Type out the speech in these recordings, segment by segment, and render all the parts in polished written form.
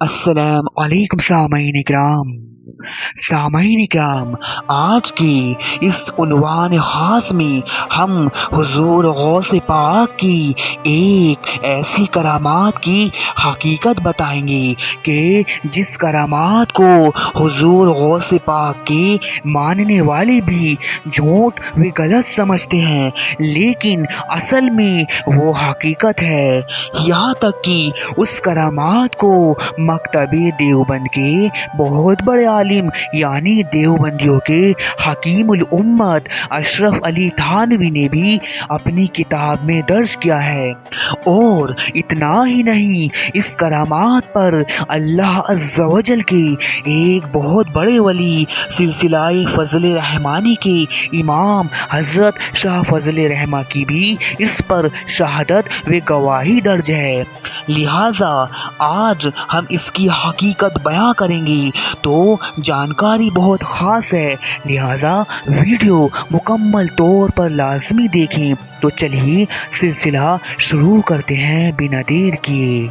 अस्सलाम वालेकुम सामईन इकराम, आज की इस उन्वान ख़ास में हम हुजूर गौसे पाक की एक ऐसी करामात की हकीकत बताएंगे कि जिस करामात को हुजूर गौसे पाक के मानने वाले भी झूठ व गलत समझते हैं, लेकिन असल में वो हकीकत है। यहाँ तक कि उस करामात को मकतबे देवबंद के बहुत बड़े आलिम यानी देवबंदियों के हकीमुल उम्मत अशरफ अली थानवी ने भी अपनी किताब में दर्ज किया है। और इतना ही नहीं, इस करामात पर अल्लाह अज़्ज़ा वजल के एक बहुत बड़े वली सिलसिलाए फजल रहमानी के इमाम हज़रत शाह फजल रहमा की भी इस पर शहादत व गवाही दर्ज है। लिहाजा आज हम इसकी हकीकत बयां करेंगे, तो जानकारी बहुत ख़ास है, लिहाजा वीडियो मुकम्मल तौर पर लाजमी देखें। तो चलिए सिलसिला शुरू करते हैं बिना देर किए।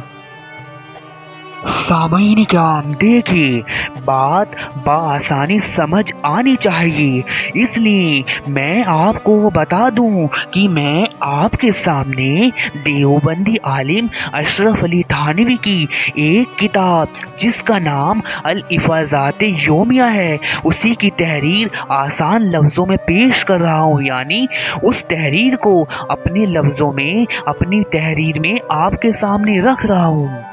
सामईन किराम, देखिए, बात बआसानी समझ आनी चाहिए, इसलिए मैं आपको बता दूं कि मैं आपके सामने देवबंदी आलिम अशरफ अली थानवी की एक किताब जिसका नाम अल इफ़ाज़ात योमिया है, उसी की तहरीर आसान लफ्ज़ों में पेश कर रहा हूँ। यानी उस तहरीर को अपने लफ्ज़ों में अपनी तहरीर में आपके सामने रख रहा हूँ।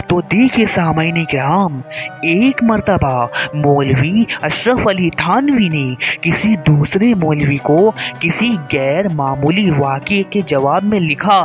तो देखिए सामईन किराम, एक मर्तबा मौलवी अशरफ अली थानवी ने किसी दूसरे मौलवी को किसी गैर मामूली वाक़े के जवाब में लिखा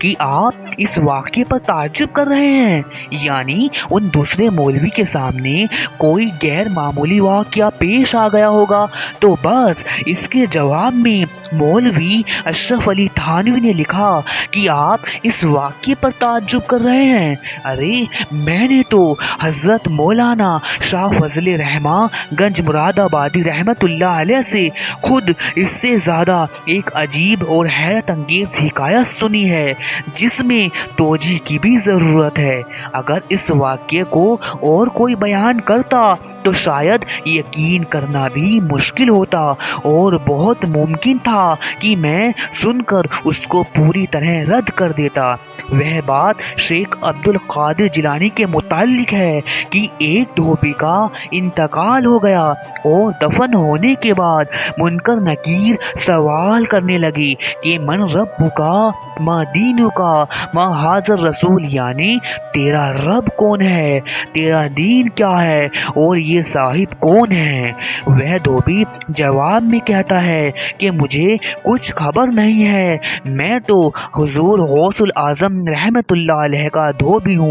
कि आप इस वाक़े पर ताज्जुब कर रहे हैं। यानी उन दूसरे मौलवी के सामने कोई गैर मामूली वाक़या पेश आ गया होगा, तो बस इसके जवाब में मौलवी अशरफ अली थानवी ने लिखा कि आप इस वाक़े पर ताज्जुब कर रहे हैं। अरे, मैंने तो हज़रत मौलाना शाह फजल रहमा गंज मुरादाबादी रहमतुल्लाह अलैह से खुद इससे ज़्यादा एक अजीब और हैरत अंगेज हिकायत सुनी है, जिसमें तोजी की भी ज़रूरत है। अगर इस वाक़ये को और कोई बयान करता तो शायद यकीन करना भी मुश्किल होता और बहुत मुमकिन था कि मैं सुनकर उसको पूरी तरह रद्द कर देता। वह बात शेख अब्दुल कादिर जिलानी के मुताल्लिक है कि एक धोबी का इंतकाल हो गया और दफन होने के बाद मुनकर नकीर सवाल करने लगी कि मन रब्बुका मा दीनुका मा हाज़र रसूल, यानी तेरा रब कौन है, तेरा दीन क्या है और ये साहिब कौन है। वह धोबी जवाब में कहता है कि मुझे कुछ खबर नहीं है, मैं तो हुजूर गौसुल आज़म रहमतुल्लाह अलैह का धोबी हूँ।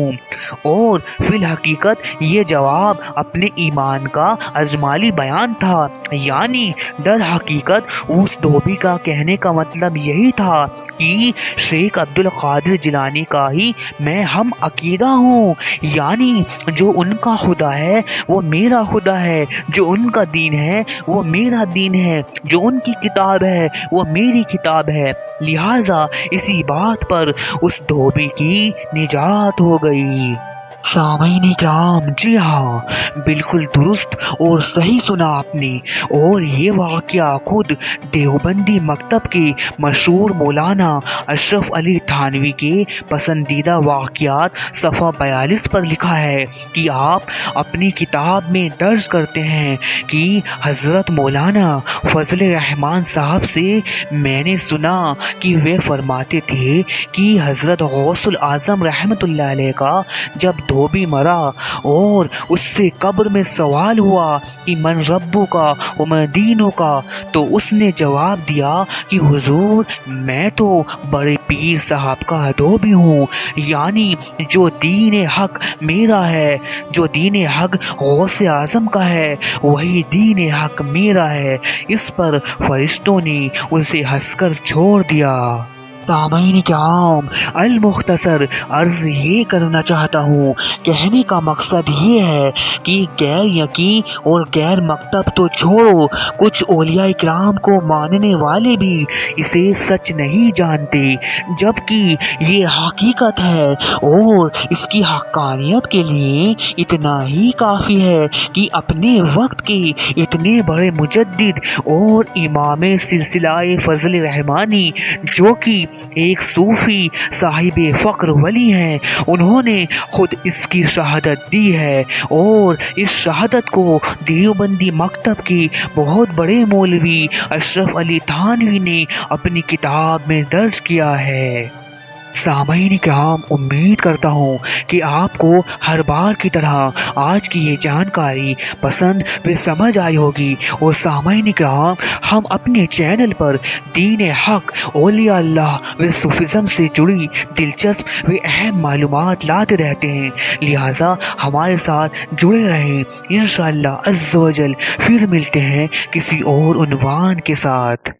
और फिल हकीकत ये जवाब अपने ईमान का अजमाली बयान था। यानी दर हकीकत उस धोबी का कहने का मतलब यही था कि शेख अब्दुल कादिर जिलानी का ही मैं हम अकीदा हूँ, यानी जो उनका खुदा है वो मेरा खुदा है, जो उनका दीन है वो मेरा दीन है, जो उनकी किताब है वो मेरी किताब है। लिहाजा इसी बात पर उस धोबी की निजात हो गई। सामईन किराम, जी हाँ, बिल्कुल दुरुस्त और सही सुना आपने। और ये वाक़या खुद देवबंदी मकतब के मशहूर मौलाना अशरफ अली थानवी के पसंदीदा वाक़यात सफ़ा 42 पर लिखा है कि आप अपनी किताब में दर्ज करते हैं कि हज़रत मौलाना फजल रहमान साहब से मैंने सुना कि वे फरमाते थे कि हज़रत गौसुल आज़म रहमतुल्लाह अलैह का जब धोबी मरा और उससे कब्र में सवाल हुआ कि मन रब्बू का व मन दीनों का, तो उसने जवाब दिया कि हुजूर, मैं तो बड़े पीर साहब का धोबी हूँ, यानी जो दीन हक मेरा है, जो दीन हक गौसे आज़म का है वही दीन हक मेरा है। इस पर फरिश्तों ने उसे हंसकर छोड़ दिया। سامعین کرام، المختصر عرض یہ کرنا چاہتا ہوں، کہنے کا مقصد یہ ہے کہ غیر یقین اور غیر مکتب تو چھوڑو، کچھ اولیاء کرام کو ماننے والے بھی اسے سچ نہیں جانتے، جبکہ یہ حقیقت ہے، اور اس کی حقانیت کے لیے اتنا ہی کافی ہے کہ اپنے وقت کے اتنے بڑے مجدد اور امام سلسلہ فضل رحمانی جو کہ ایک صوفی صاحب فقر ولی ہیں، انہوں نے خود اس کی شہادت دی ہے، اور اس شہادت کو دیوبندی مکتب کے بہت بڑے مولوی اشرف علی تھانوی نے اپنی کتاب میں درج کیا ہے۔ سامعین کرام، امید کرتا ہوں کہ آپ کو ہر بار کی طرح آج کی یہ جانکاری پسند و سمجھ آئی ہوگی، اور سامعین کرام، ہم اپنے چینل پر دین حق، اولیاء اللہ و صوفیزم سے جڑی دلچسپ و اہم معلومات لاتے رہتے ہیں، لہٰذا ہمارے ساتھ جڑے رہیں۔ انشاءاللہ عز و جل پھر ملتے ہیں کسی اور عنوان کے ساتھ۔